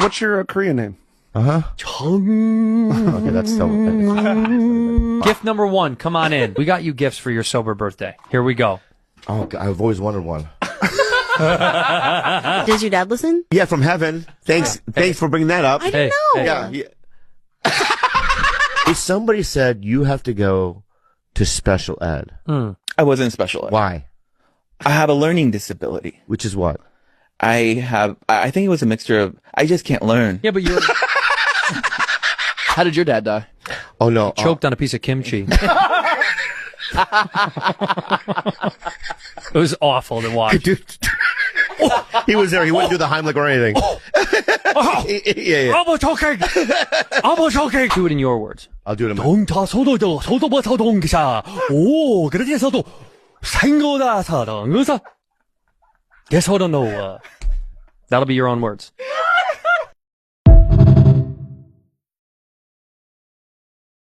What's your Korean name? Okay, that's so. Gift number 1, come on in. We got you gifts for your sober birthday. Here we go. Oh, God, I've always wanted one. Does your dad listen? Yeah, from heaven. Thanks for bringing that up. I didn't know. Yeah. If somebody said you have to go to special ed, I wasn't special ed. why? I have a learning disability. Which is what? I think it was a mixture of, I just can't learn. Yeah, but you're How did your dad die? Oh no, choked on a piece of kimchi. It was awful to watch. Dude. He was there. He wouldn't do the Heimlich or anything. Yeah. Almost choking. Almost choking. Do it in your words. I'll do it in my. 오, 그래서도 생각나서 That'll be your own words.